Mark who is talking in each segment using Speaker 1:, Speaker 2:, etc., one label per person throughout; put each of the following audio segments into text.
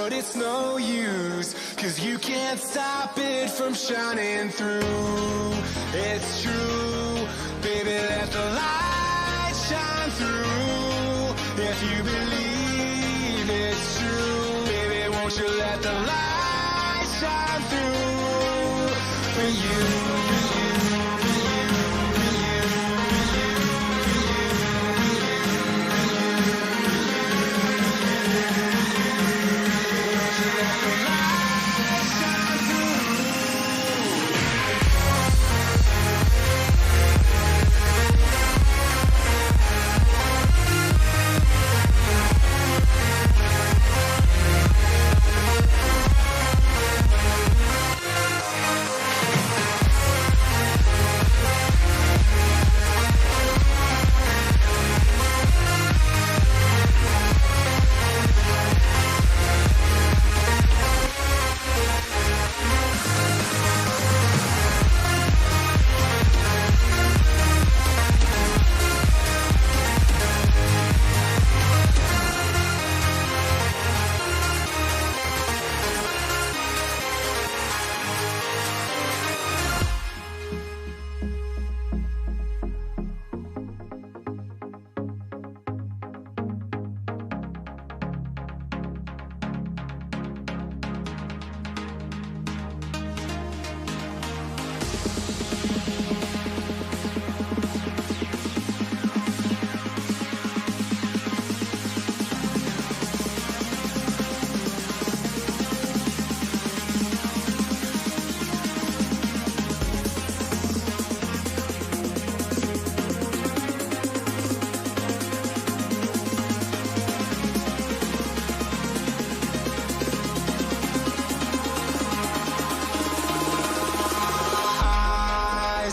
Speaker 1: but it's no use, 'cause you can't stop it from shining through. It's true, baby, let the light shine through. If you believe it's true, baby, won't you let the light shine through for you.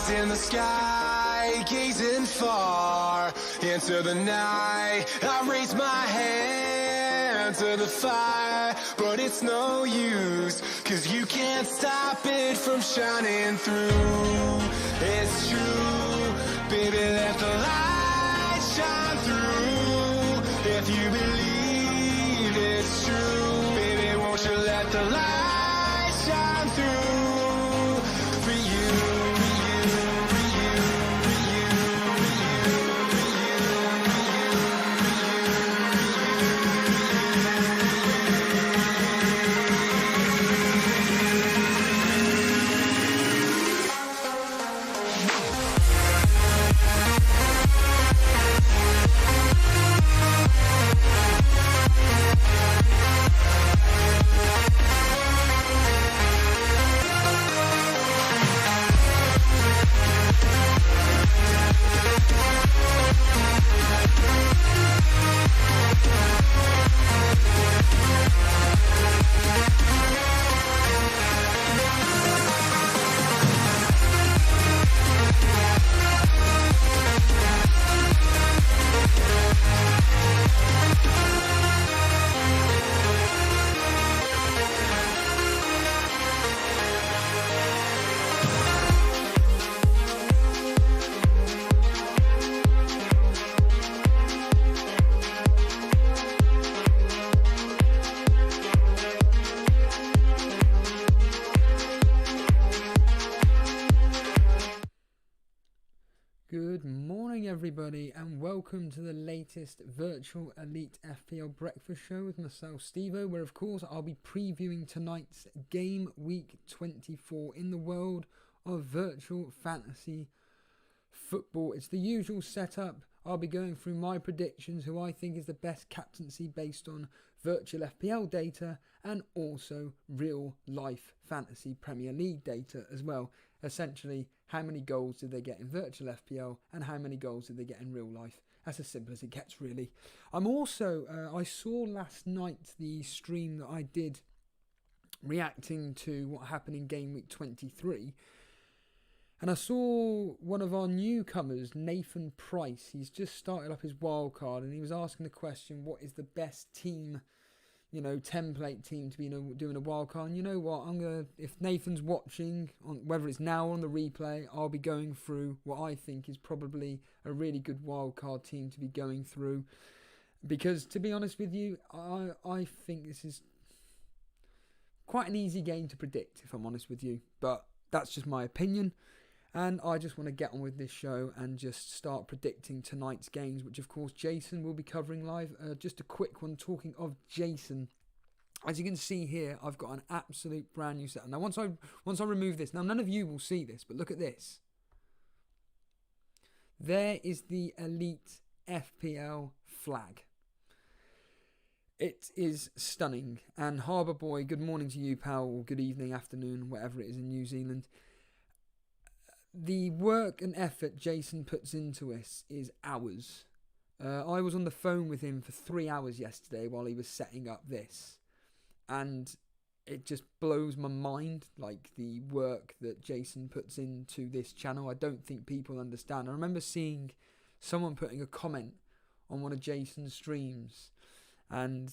Speaker 1: In the sky, gazing far into the night, I raise my hand to the fire, but it's no use, 'cause you can't stop it from shining through. It's true, baby, let the light shine through. If you believe it's true, baby, won't you let the light shine through for you.
Speaker 2: Good morning everybody and welcome to the latest virtual Elite FPL breakfast show with myself Stevo, where of course I'll be previewing tonight's Gameweek 24 in the world of virtual fantasy football. It's the usual setup. I'll be going through my predictions, who I think is the best captaincy based on virtual FPL data and also real life fantasy Premier League data as well. Essentially, how many goals did they get in virtual FPL and how many goals did they get in real life? That's as simple as it gets, really. I'm also, I saw last night the stream that I did reacting to what happened in Game Week 23. And I saw one of our newcomers, Nathan Price. He's just started up his wildcard and he was asking the question, what is the best team, template team to be doing a wildcard? And you know what, if Nathan's watching, whether it's now or on the replay, I'll be going through what I think is probably a really good wildcard team to be going through. Because to be honest with you, I think this is quite an easy game to predict, if I'm honest with you. But that's just my opinion. And I just want to get on with this show and just start predicting tonight's games, which of course Jason will be covering live. Just a quick one, talking of Jason. As you can see here, I've got an absolute brand new set. Now once I remove this, now none of you will see this, but look at this. There is the Elite FPL flag. It is stunning. And Harbour Boy, good morning to you, pal, or good evening, afternoon, whatever it is in New Zealand. The work and effort Jason puts into this is hours. I was on the phone with him for 3 hours yesterday while he was setting up this. And it just blows my mind, like the work that Jason puts into this channel. I don't think people understand. I remember seeing someone putting a comment on one of Jason's streams, and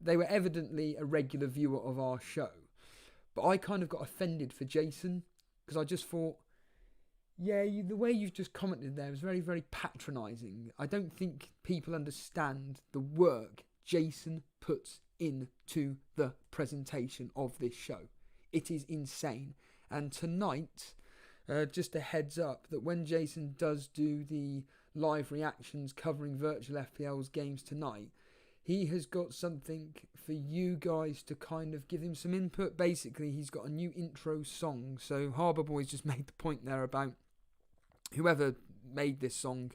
Speaker 2: they were evidently a regular viewer of our show. But I kind of got offended for Jason, because I just thought, yeah, the way you've just commented there was very, very patronising. I don't think people understand the work Jason puts into the presentation of this show. It is insane. And tonight, just a heads up that when Jason does do the live reactions covering Virtual FPL's games tonight, he has got something for you guys to kind of give him some input. Basically, he's got a new intro song. So Harbour Boys just made the point there about whoever made this song,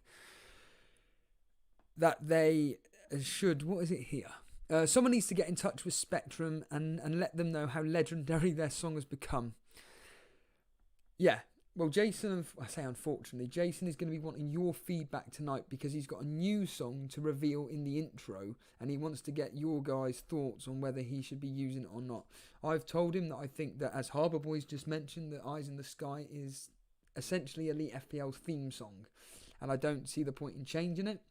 Speaker 2: that they should, what is it here? Someone needs to get in touch with Spectrum and let them know how legendary their song has become. Yeah, well, Jason, I say unfortunately, Jason is going to be wanting your feedback tonight because he's got a new song to reveal in the intro and he wants to get your guys' thoughts on whether he should be using it or not. I've told him that I think that, as Harbour Boys just mentioned, that Eyes in the Sky is essentially Elite FPL's theme song, and I don't see the point in changing it.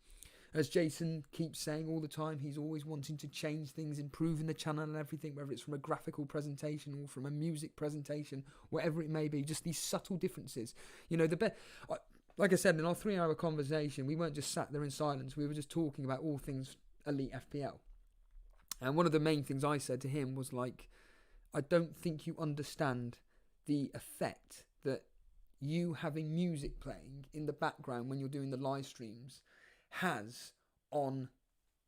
Speaker 2: As Jason keeps saying all the time, he's always wanting to change things, improving the channel and everything, whether it's from a graphical presentation or from a music presentation, whatever it may be, just these subtle differences. You know, like I said, in our 3-hour conversation, we weren't just sat there in silence, we were just talking about all things Elite FPL. And one of the main things I said to him was like, I don't think you understand the effect that you having music playing in the background when you're doing the live streams has on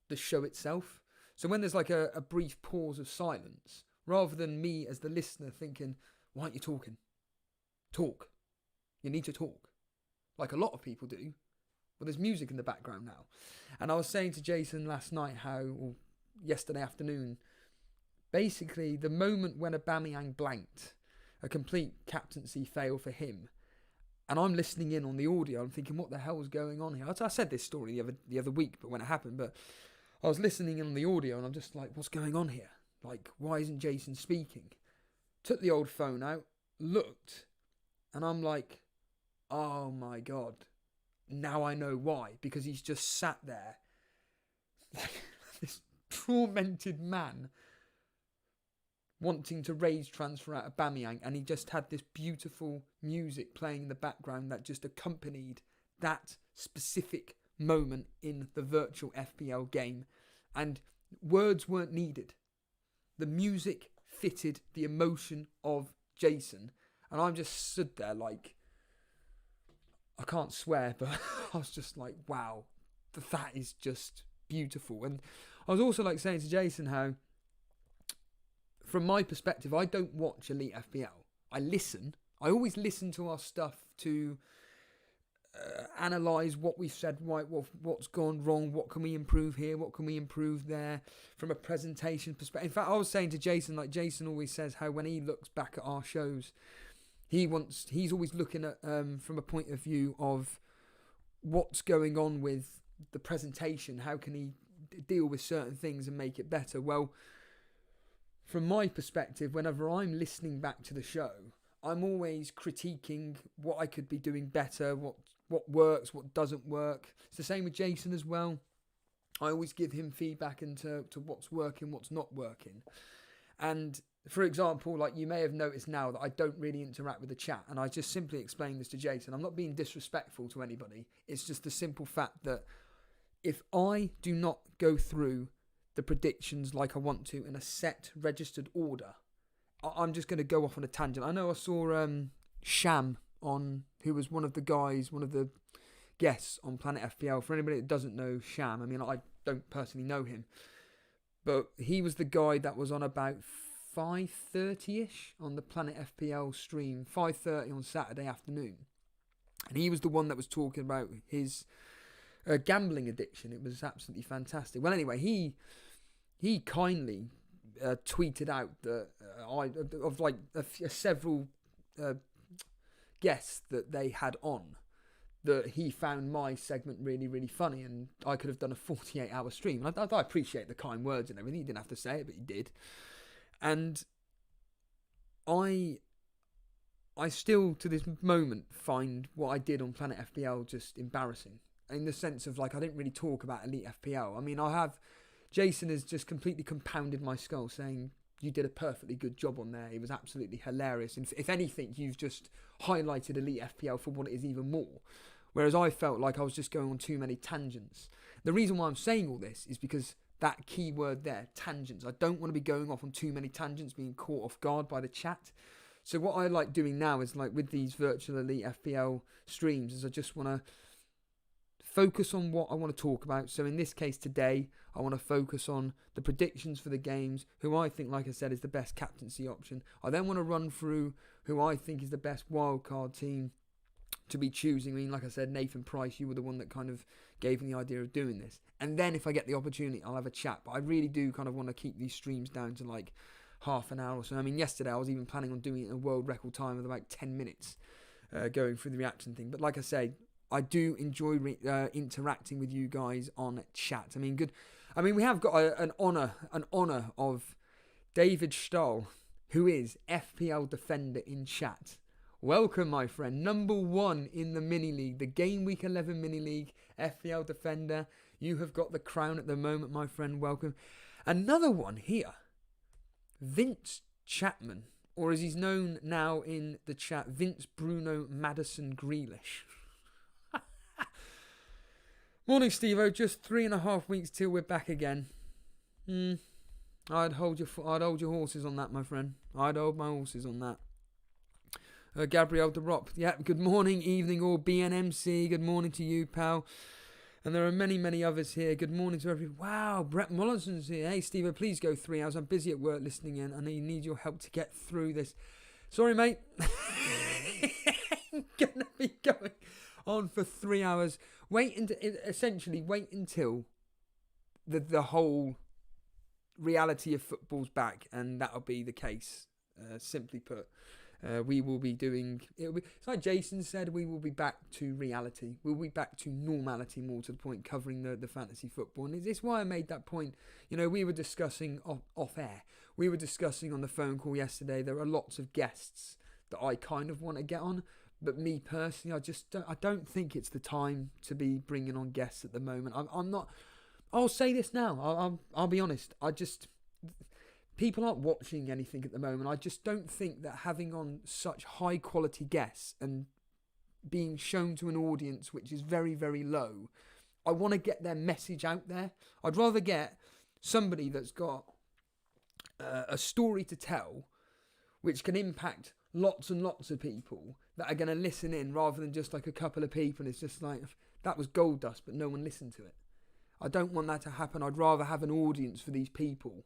Speaker 2: the show itself. So when there's like a brief pause of silence, rather than me as the listener thinking, why aren't you talking? Talk. You need to talk. Like a lot of people do. Well, there's music in the background now. And I was saying to Jason last night or yesterday afternoon, basically the moment when Aubameyang blanked, a complete captaincy fail for him, and I'm listening in on the audio. I'm thinking, what the hell is going on here? I said this story the other week, but when it happened, but I was listening in on the audio, and I'm just like, what's going on here? Like, why isn't Jason speaking? Took the old phone out, looked, and I'm like, oh my God, now I know why. Because he's just sat there, like this tormented man, wanting to raise transfer out of Aubameyang, and he just had this beautiful music playing in the background that just accompanied that specific moment in the virtual FPL game, and words weren't needed. The music fitted the emotion of Jason, and I'm just stood there like, I can't swear, but I was just like, wow, that is just beautiful. And I was also like saying to Jason how, from my perspective, I don't watch Elite FPL. I listen. I always listen to our stuff to analyse what we've said right, what's gone wrong, what can we improve here, what can we improve there, from a presentation perspective. In fact, I was saying to Jason, like Jason always says how when he looks back at our shows, he's always looking at from a point of view of what's going on with the presentation, how can he deal with certain things and make it better. Well, from my perspective, whenever I'm listening back to the show, I'm always critiquing what I could be doing better, what works, what doesn't work. It's the same with Jason as well. I always give him feedback into what's working, what's not working. And for example, like you may have noticed now that I don't really interact with the chat, and I just simply explained this to Jason. I'm not being disrespectful to anybody. It's just the simple fact that if I do not go through the predictions like I want to in a set registered order, I'm just going to go off on a tangent. I know I saw Sham on, who was one of the guests on Planet FPL. For anybody that doesn't know Sham, I mean, I don't personally know him, but he was the guy that was on about 5:30ish on the Planet FPL stream, 5:30 on Saturday afternoon. And he was the one that was talking about his gambling addiction. It was absolutely fantastic. Well, anyway, he kindly tweeted out that several guests that they had on, that he found my segment really, really funny, and I could have done a 48-hour stream. And I appreciate the kind words and everything. He didn't have to say it, but he did. And I still, to this moment, find what I did on Planet FPL just embarrassing. In the sense of, like, I didn't really talk about Elite FPL. I mean, Jason has just completely compounded my skull, saying you did a perfectly good job on there. It was absolutely hilarious. And if anything, you've just highlighted Elite FPL for what it is even more. Whereas I felt like I was just going on too many tangents. The reason why I'm saying all this is because that key word there, tangents. I don't want to be going off on too many tangents, being caught off guard by the chat. So what I like doing now is, like, with these virtual Elite FPL streams, is I just want to focus on what I want to talk about. So in this case today, I want to focus on the predictions for the games, who I think, like I said, is the best captaincy option. I then want to run through who I think is the best wildcard team to be choosing. I mean, like I said, Nathan Price, you were the one that kind of gave me the idea of doing this. And then if I get the opportunity, I'll have a chat. But I really do kind of want to keep these streams down to like half an hour or so. I mean, yesterday I was even planning on doing it in a world record time of about 10 minutes, going through the reaction thing. But like I say, I do enjoy interacting with you guys on chat. I mean, good. I mean, we have got an honour of David Stahl, who is FPL Defender in chat. Welcome, my friend. Number 1 in the mini league, the Game Week 11 mini league, FPL Defender. You have got the crown at the moment, my friend. Welcome. Another one here, Vince Chapman, or as he's known now in the chat, Vince Bruno Madison Grealish. Morning, Steve-O. Just 3.5 weeks till we're back again. I'd hold your horses on that, my friend. I'd hold my horses on that. Gabriel de Rop. Yeah, good morning, evening, or BNMC. Good morning to you, pal. And there are many, many others here. Good morning to everyone. Wow, Brett Mollison's here. Hey, Steve-O, please go 3 hours. I'm busy at work listening in. I need your help to get through this. Sorry, mate. I'm going to be going on for 3 hours. Wait until the whole reality of football's back, and that'll be the case. Simply put, we will be doing. It's like Jason said. We will be back to reality. We'll be back to normality, more to the point, covering the fantasy football. And it's why I made that point. You know, we were discussing off air. We were discussing on the phone call yesterday. There are lots of guests that I kind of want to get on. But me personally, I don't think it's the time to be bringing on guests at the moment. I'm not. I'll say this now. I'll be honest. People aren't watching anything at the moment. I just don't think that having on such high quality guests and being shown to an audience which is very, very low, I want to get their message out there. I'd rather get somebody that's got a story to tell, which can impact lots and lots of people that are going to listen in, rather than just like a couple of people. It's just like, that was gold dust, but no one listened to it. I don't want that to happen. I'd rather have an audience for these people.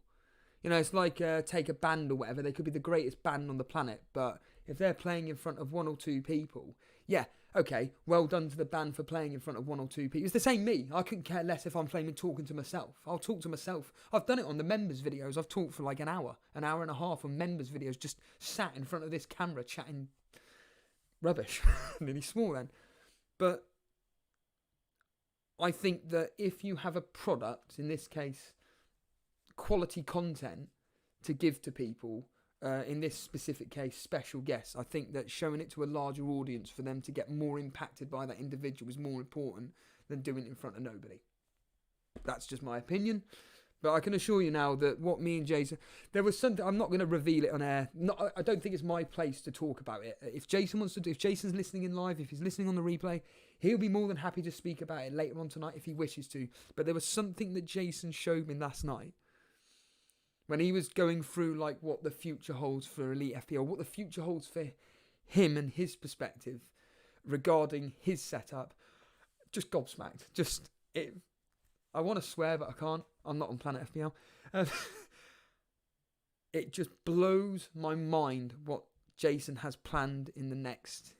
Speaker 2: You know, it's like take a band or whatever. They could be the greatest band on the planet, but if they're playing in front of 1 or 2 people, yeah, okay, well done to the band for playing in front of 1 or 2 people. It's the same me. I couldn't care less if I'm playing and talking to myself. I'll talk to myself. I've done it on the members videos. I've talked for like an hour and a half on members videos, just sat in front of this camera chatting rubbish. Nearly small then. But I think that if you have a product, in this case, quality content to give to people, in this specific case, special guests, I think that showing it to a larger audience for them to get more impacted by that individual is more important than doing it in front of nobody. That's just my opinion. But I can assure you now that what me and Jason, there was something, I'm not going to reveal it on air. I don't think it's my place to talk about it. If Jason's listening in live, if he's listening on the replay, he'll be more than happy to speak about it later on tonight if he wishes to. But there was something that Jason showed me last night, when he was going through like what the future holds for Elite FPL, what the future holds for him and his perspective regarding his setup, just gobsmacked. I want to swear, but I can't. I'm not on Planet FPL. It just blows my mind what Jason has planned in the next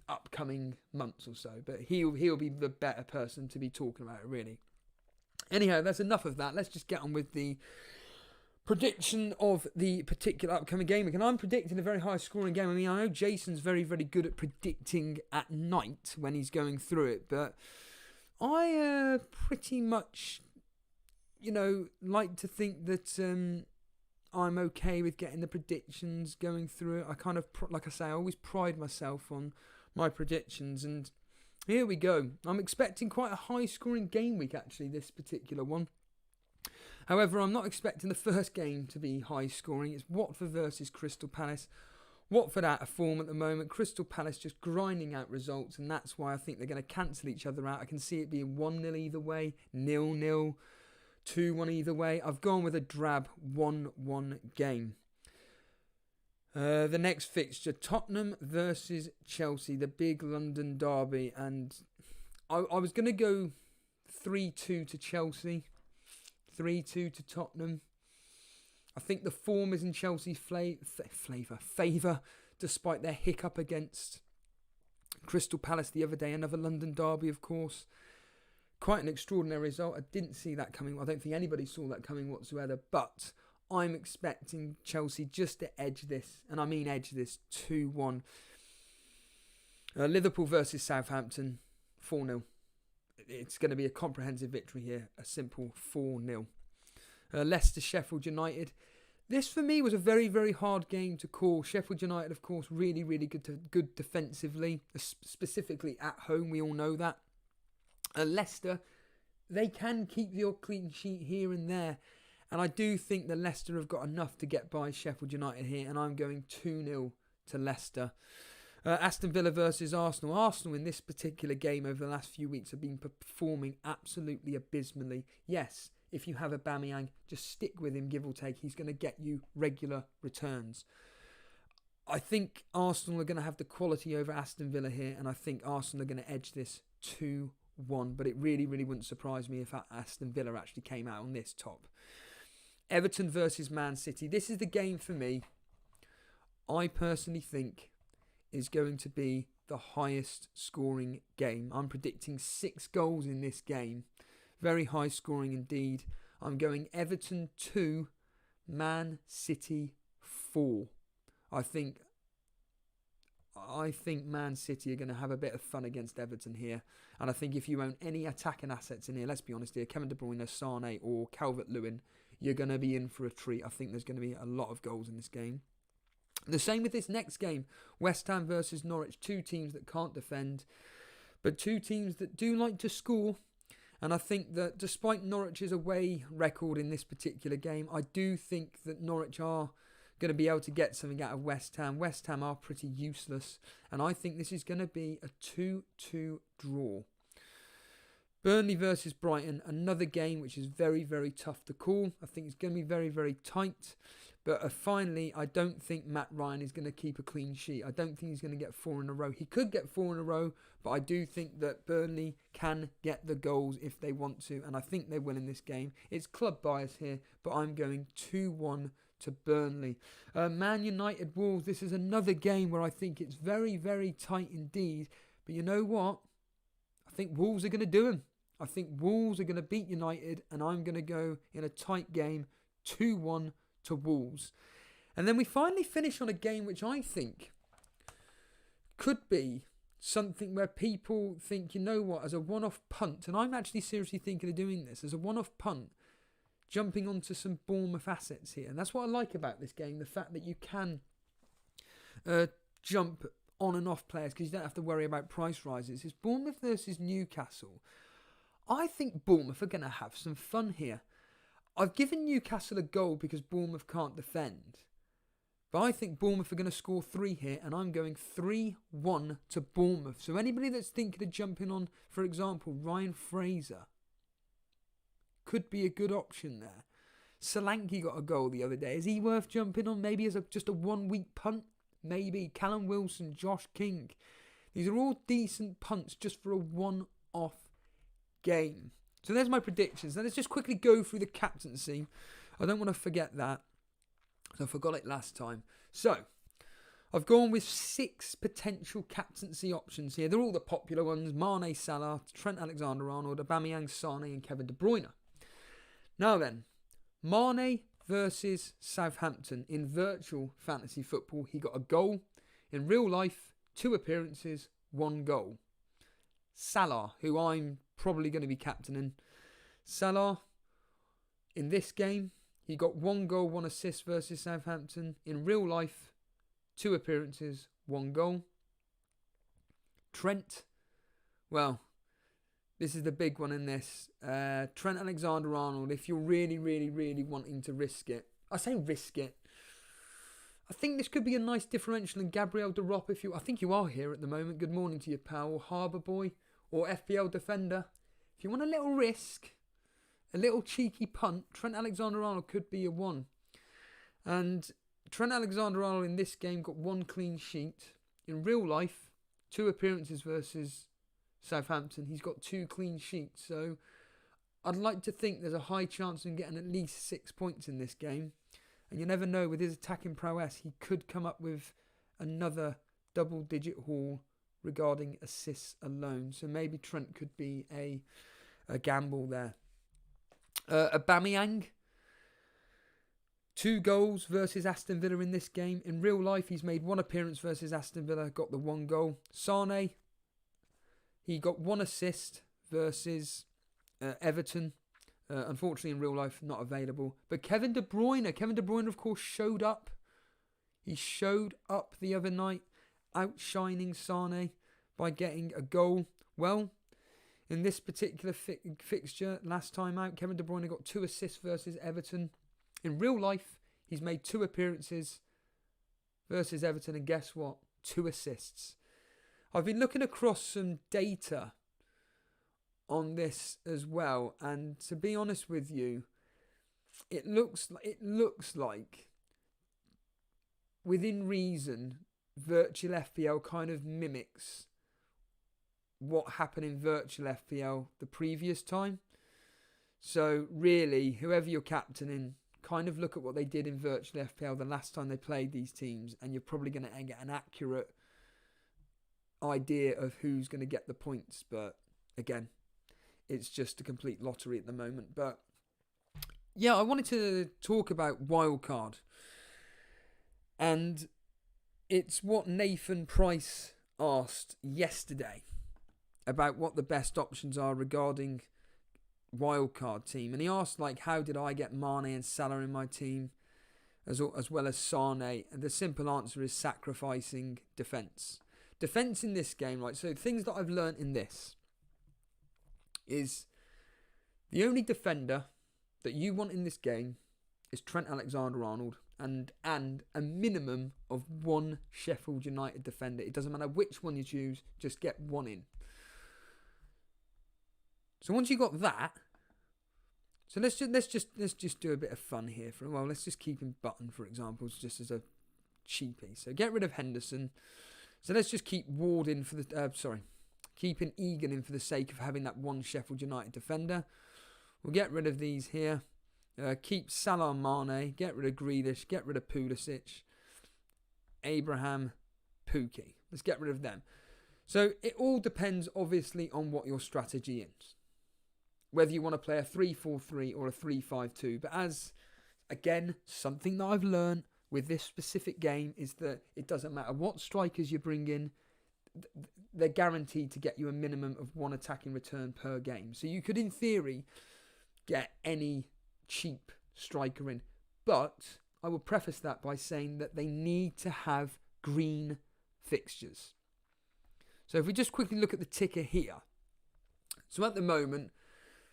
Speaker 2: upcoming months or so. But he'll be the better person to be talking about it, really. Anyhow, that's enough of that. Let's just get on with the prediction of the particular upcoming game. And I'm predicting a very high scoring game. I mean, I know Jason's very, very good at predicting at night when he's going through it, but I pretty much, like to think that I'm okay with getting the predictions going through it. I kind of, like I say, I always pride myself on my predictions, and here we go. I'm expecting quite a high scoring game week, actually, this particular one. However, I'm not expecting the first game to be high scoring. It's Watford versus Crystal Palace. Watford out of form at the moment. Crystal Palace just grinding out results, and that's why I think they're going to cancel each other out. I can see it being 1-0 either way, 0-0, 2-1 either way. I've gone with a drab 1-1 game. The next fixture, Tottenham versus Chelsea, the big London derby. And I was going to go 3-2 to Chelsea, 3-2 to Tottenham. I think the form is in Chelsea's favour, despite their hiccup against Crystal Palace the other day. Another London derby, of course. Quite an extraordinary result. I didn't see that coming. I don't think anybody saw that coming whatsoever. But I'm expecting Chelsea just to edge this, and I mean edge this, 2-1. Liverpool versus Southampton, 4-0. It's going to be a comprehensive victory here, a simple 4-0. Leicester, Sheffield United. This for me was a very, very hard game to call. Sheffield United, of course, really, really good defensively, specifically at home. We all know that. Leicester, they can keep your clean sheet here and there. And I do think that Leicester have got enough to get by Sheffield United here. And I'm going 2-0 to Leicester. Aston Villa versus Arsenal. Arsenal in this particular game over the last few weeks have been performing absolutely abysmally. Yes, if you have Aubameyang, just stick with him, give or take. He's going to get you regular returns. I think Arsenal are going to have the quality over Aston Villa here. And I think Arsenal are going to edge this 2-1. But it really, really wouldn't surprise me if Aston Villa actually came out on this top. Everton versus Man City. This is the game for me, I personally think, is going to be the highest scoring game. I'm predicting 6 goals in this game. Very high scoring indeed. I'm going Everton 2, Man City 4. I think Man City are going to have a bit of fun against Everton here. And I think if you own any attacking assets in here, let's be honest here, Kevin De Bruyne, Sane or Calvert-Lewin, you're going to be in for a treat. I think there's going to be a lot of goals in this game. The same with this next game. West Ham versus Norwich. 2 teams that can't defend, but 2 teams that do like to score. And I think that despite Norwich's away record in this particular game, I do think that Norwich are going to be able to get something out of West Ham. West Ham are pretty useless. And I think this is going to be a 2-2 draw. Burnley versus Brighton, another game which is very, very tough to call. I think it's going to be very, very tight. But finally, I don't think Matt Ryan is going to keep a clean sheet. I don't think he's going to get 4 in a row. He could get 4 in a row, but I do think that Burnley can get the goals if they want to. And I think they will in this game. It's club bias here, but I'm going 2-1 to Burnley. Man United Wolves, this is another game where I think it's very, very tight indeed. But you know what? I think Wolves are going to do them. I think Wolves are going to beat United, and I'm going to go in a tight game, 2-1 to Wolves. And then we finally finish on a game which I think could be something where people think, you know what, as a one-off punt, and I'm actually seriously thinking of doing this, as a one-off punt, jumping onto some Bournemouth assets here. And that's what I like about this game, the fact that you can jump on and off players because you don't have to worry about price rises. It's Bournemouth versus Newcastle. I think Bournemouth are going to have some fun here. I've given Newcastle a goal because Bournemouth can't defend. But I think Bournemouth are going to score 3 here, and I'm going 3-1 to Bournemouth. So anybody that's thinking of jumping on, for example, Ryan Fraser, could be a good option there. Solanke got a goal the other day. Is he worth jumping on? Maybe as just a 1 week punt? Maybe. Callum Wilson, Josh King. These are all decent punts just for a one-off game. So there's my predictions. Now let's just quickly go through the captaincy. I don't want to forget that. So I forgot it last time. So I've gone with 6 potential captaincy options here. They're all the popular ones. Mane, Salah, Trent Alexander-Arnold, Aubameyang, Sane and Kevin De Bruyne. Now then, Mane versus Southampton. In virtual fantasy football, he got a goal. In real life, 2 appearances, 1 goal. Salah, who I'm probably going to be captaining. Salah, in this game, he got 1 goal, 1 assist versus Southampton. In real life, 2 appearances, 1 goal. Trent, well, this is the big one in this. Trent Alexander-Arnold, if you're really, really, really wanting to risk it. I say risk it. I think this could be a nice differential in Gabriel de Rop. I think you are here at the moment. Good morning to you, pal. Harbour Boy or FPL Defender. If you want a little risk, a little cheeky punt, Trent Alexander-Arnold could be a 1. And Trent Alexander-Arnold in this game got 1 clean sheet. In real life, 2 appearances versus Southampton. He's got 2 clean sheets. So I'd like to think there's a high chance of getting at least 6 points in this game. And you never know, with his attacking prowess, he could come up with another double-digit haul regarding assists alone. So maybe Trent could be a gamble there. Aubameyang, 2 goals versus Aston Villa in this game. In real life, he's made 1 appearance versus Aston Villa, got the 1 goal. Sane, he got 1 assist versus Everton. Unfortunately, in real life, not available. But Kevin De Bruyne, of course, showed up. He showed up the other night, outshining Sane by getting a goal. Well, in this particular fixture, last time out, Kevin De Bruyne got 2 assists versus Everton. In real life, he's made 2 appearances versus Everton, and guess what? 2 assists. I've been looking across some data on this as well, and to be honest with you, it looks like within reason, virtual FPL kind of mimics what happened in virtual FPL the previous time. So really, whoever you're captaining, kind of look at what they did in virtual FPL the last time they played these teams, and you're probably going to get an accurate idea of who's going to get the points. But again, it's just a complete lottery at the moment. But yeah, I wanted to talk about Wildcard. And it's what Nathan Price asked yesterday about what the best options are regarding Wildcard team. And he asked, how did I get Mane and Salah in my team as well as Sane? And the simple answer is sacrificing defence. Defence in this game, right? So things that I've learnt in this is the only defender that you want in this game is Trent Alexander-Arnold and a minimum of 1 Sheffield United defender. It doesn't matter which one you choose, just get 1 in. So once you got that, so let's just do a bit of fun here for a while. Let's just keep him Button, for example, just as a cheapie. So get rid of Henderson. So let's just keep Ward in for the keeping Egan in for the sake of having that 1 Sheffield United defender. We'll get rid of these here. Keep Salah and Mane. Get rid of Grealish. Get rid of Pulisic. Abraham, Pookie. Let's get rid of them. So it all depends, obviously, on what your strategy is. Whether you want to play a 3-4-3 or a 3-5-2. But again, something that I've learned with this specific game is that it doesn't matter what strikers you bring in. They're guaranteed to get you a minimum of 1 attacking return per game. So you could, in theory, get any cheap striker in. But I will preface that by saying that they need to have green fixtures. So if we just quickly look at the ticker here. So at the moment,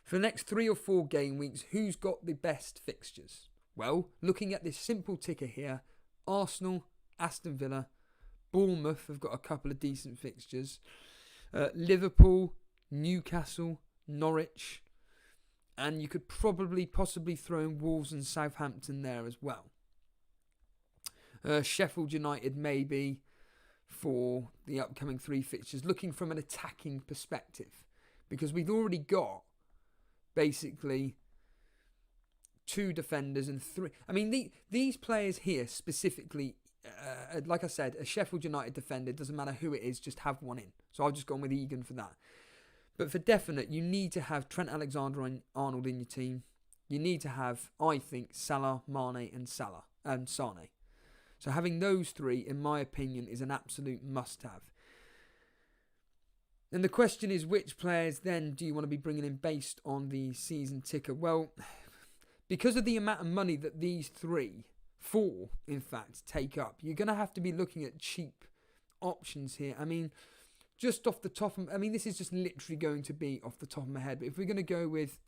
Speaker 2: for the next 3 or 4 game weeks, who's got the best fixtures? Well, looking at this simple ticker here, Arsenal, Aston Villa, Bournemouth have got a couple of decent fixtures. Liverpool, Newcastle, Norwich, And you could possibly throw in Wolves and Southampton there as well. Sheffield United maybe for the upcoming 3 fixtures, looking from an attacking perspective. Because we've already got basically 2 defenders and 3. I mean, these players here specifically, like I said, a Sheffield United defender, doesn't matter who it is, just have one in. So I've just gone with Egan for that. But for definite, you need to have Trent Alexander-Arnold in your team. You need to have, I think, Salah, Mane and Sane. So having those 3, in my opinion, is an absolute must-have. And the question is, which players then do you want to be bringing in based on the season ticker? Well, because of the amount of money that these 4, in fact, take up, you're going to have to be looking at cheap options here. I mean, just off the top of... I mean, this is just literally going to be off the top of my head. But if we're going to go with...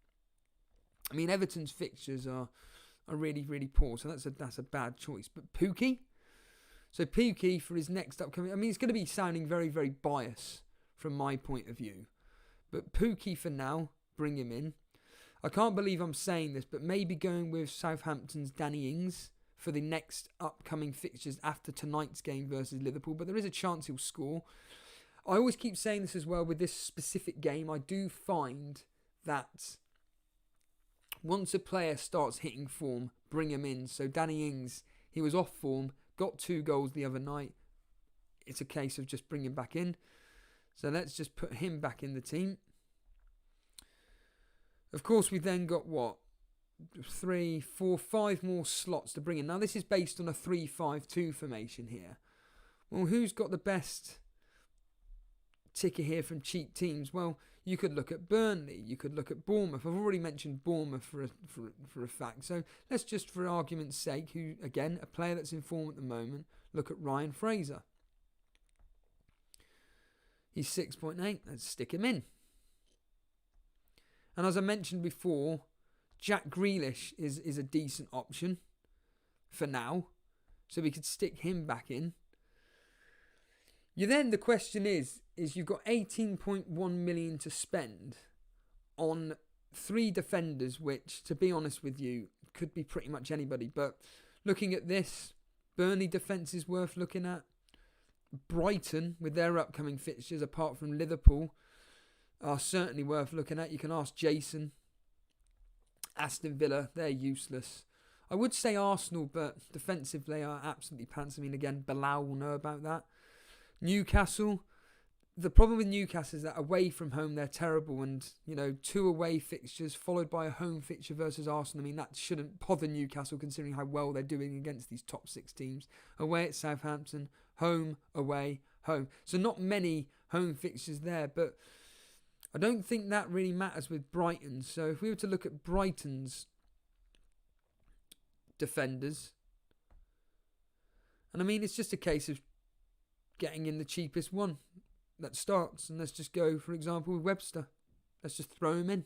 Speaker 2: I mean, Everton's fixtures are really, really poor. So that's a bad choice. But Pukki? So Pukki for his next upcoming... I mean, it's going to be sounding very, very biased from my point of view. But Pukki for now, bring him in. I can't believe I'm saying this, but maybe going with Southampton's Danny Ings for the next upcoming fixtures after tonight's game versus Liverpool. But there is a chance he'll score. I always keep saying this as well with this specific game. I do find that once a player starts hitting form, bring him in. So Danny Ings, he was off form, got 2 goals the other night. It's a case of just bringing him back in. So let's just put him back in the team. Of course, we've then got 3, 4, 5 more slots to bring in. Now, this is based on a 3-5-2 formation here. Well, who's got the best ticker here from cheap teams? Well, you could look at Burnley. You could look at Bournemouth. I've already mentioned Bournemouth for a fact. So let's just, for argument's sake, who, again, a player that's in form at the moment, look at Ryan Fraser. He's 6.8. Let's stick him in. And as I mentioned before, Jack Grealish is a decent option for now. So we could stick him back in. The question is you've got 18.1 million to spend on 3 defenders, which, to be honest with you, could be pretty much anybody. But looking at this, Burnley defence is worth looking at. Brighton, with their upcoming fixtures, apart from Liverpool, are certainly worth looking at. You can ask Jason. Aston Villa, they're useless. I would say Arsenal, but defensive they are absolutely pants. I mean, again, Bilal will know about that. Newcastle, the problem with Newcastle is that away from home they're terrible, and 2 away fixtures followed by a home fixture versus Arsenal. I mean, that shouldn't bother Newcastle considering how well they're doing against these top 6 teams. Away at Southampton, home, away, home. So not many home fixtures there, but I don't think that really matters with Brighton. So if we were to look at Brighton's defenders, and I mean, it's just a case of getting in the cheapest one that starts, and let's just go, for example, with Webster. Let's just throw him in.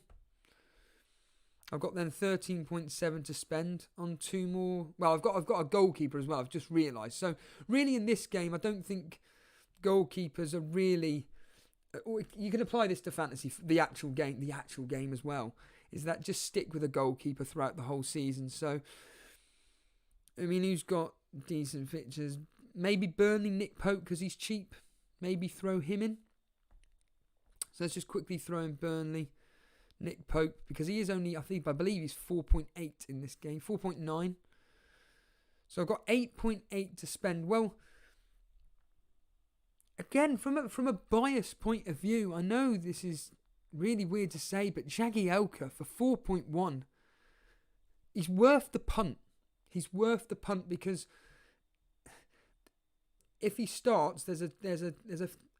Speaker 2: I've got then 13.7 to spend on 2 more. Well, I've got a goalkeeper as well. I've just realised. So really, in this game, I don't think goalkeepers are really. You can apply this to fantasy, the actual game as well. Is that just stick with a goalkeeper throughout the whole season? So, I mean, who's got decent fixtures? Maybe Burnley, Nick Pope, because he's cheap. Maybe throw him in. So let's just quickly throw in Burnley, Nick Pope, because he is only, I believe he's 4.8 in this game, 4.9. So I've got 8.8 to spend. Well, again, from a biased point of view, I know this is really weird to say, but Jagielka for 4.1, he's worth the punt. He's worth the punt because if he starts, there's a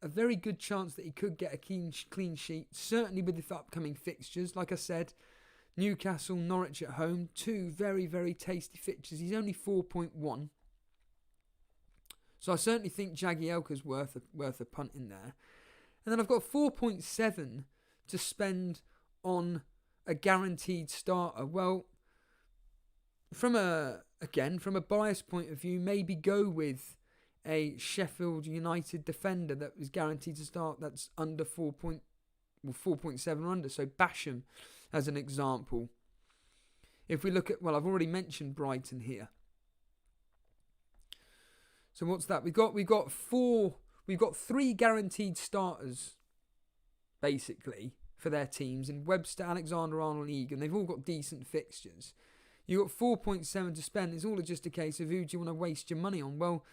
Speaker 2: very good chance that he could get a clean sheet, certainly with the upcoming fixtures. Like I said, Newcastle, Norwich at home, 2 very, very tasty fixtures. He's only 4.1. So I certainly think Jagielka's worth a punt in there. And then I've got 4.7 to spend on a guaranteed starter. Well, from a biased point of view, maybe go with a Sheffield United defender that was guaranteed to start that's under 4.7 or under. So Basham. as an example. If we look at, well, I've already mentioned Brighton here. So what's that? We've got three guaranteed starters, basically, for their teams in Webster, Alexander-Arnold, Egan. They've all got decent fixtures. You've got 4.7 to spend. It's all just a case of who do you want to waste your money on? Well,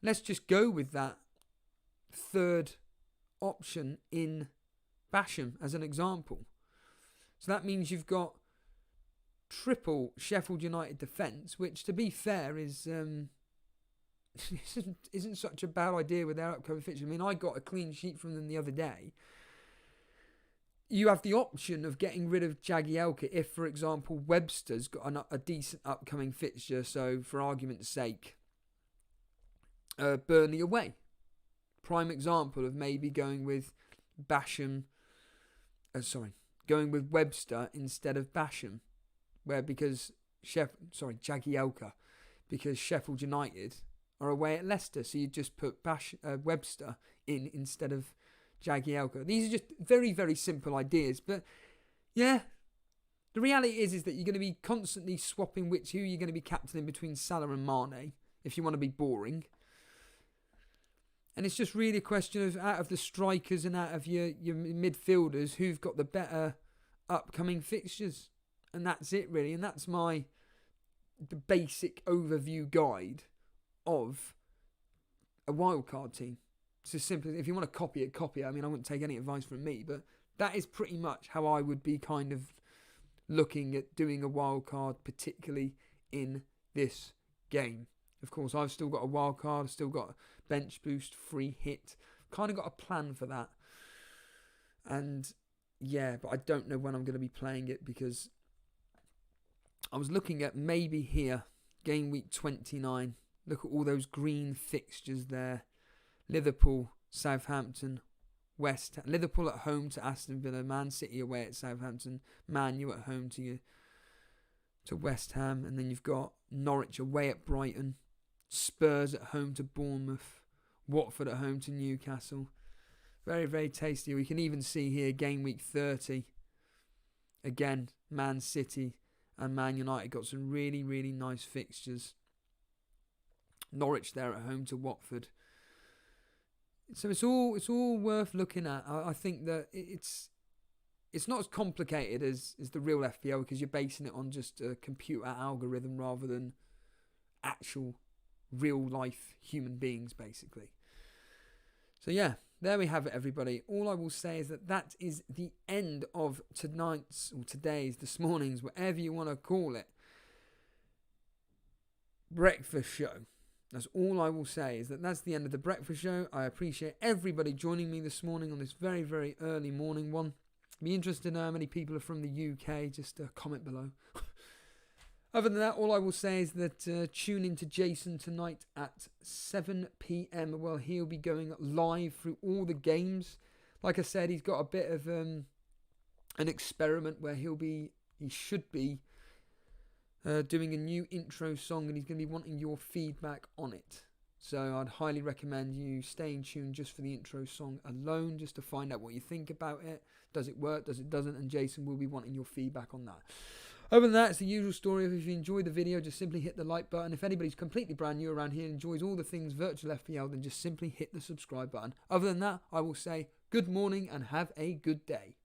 Speaker 2: let's just go with that third option in Basham as an example. So that means you've got triple Sheffield United defence, which, to be fair, is isn't such a bad idea with their upcoming fixture. I mean, I got a clean sheet from them the other day. You have the option of getting rid of Jagielka if, for example, Webster's got a decent upcoming fixture. So, for argument's sake, Burnley away. Prime example of maybe going with going with Webster instead of Basham, Jagielka, because Sheffield United are away at Leicester, so you just put Webster in instead of Jagielka. These are just very, very simple ideas, but yeah, the reality is that you're going to be constantly swapping who you're going to be captaining between Salah and Mane if you want to be boring. And it's just really a question of, out of the strikers and out of your midfielders, who've got the better upcoming fixtures. And that's it, really. And that's the basic overview guide of a wildcard team. It's as simple as, if you want to copy it. I mean, I wouldn't take any advice from me, but that is pretty much how I would be kind of looking at doing a wildcard, particularly in this game. Of course, I've still got a wildcard, I've still got bench boost, free hit. Kind of got a plan for that. And yeah, but I don't know when I'm going to be playing it, because I was looking at maybe here, game week 29. Look at all those green fixtures there. Liverpool, Southampton, West Ham. Liverpool at home to Aston Villa. Man City away at Southampton. Man U at home to West Ham. And then you've got Norwich away at Brighton. Spurs at home to Bournemouth. Watford at home to Newcastle. Very, very tasty. We can even see here game week 30. Again, Man City and Man United got some really, really nice fixtures. Norwich there at home to Watford. So it's all worth looking at. I think that it's not as complicated as the real FPL, because you're basing it on just a computer algorithm rather than actual real life human beings, basically. So yeah, there we have it, everybody. All I will say is that is the end of this morning's, whatever you want to call it, breakfast show. That's all I will say, is that's the end of the breakfast show. I appreciate everybody joining me this morning on this very, very early morning one. Be interested to know how many people are from the UK. Just comment below. Other than that, all I will say is that tune in to Jason tonight at 7 p.m. Well, he'll be going live through all the games. Like I said, he's got a bit of an experiment where he should be doing a new intro song, and he's going to be wanting your feedback on it. So I'd highly recommend you staying tuned just for the intro song alone, just to find out what you think about it. Does it work? Does it doesn't? And Jason will be wanting your feedback on that. Other than that, it's the usual story. If you enjoyed the video, just simply hit the like button. If anybody's completely brand new around here and enjoys all the things virtual FPL, then just simply hit the subscribe button. Other than that, I will say good morning and have a good day.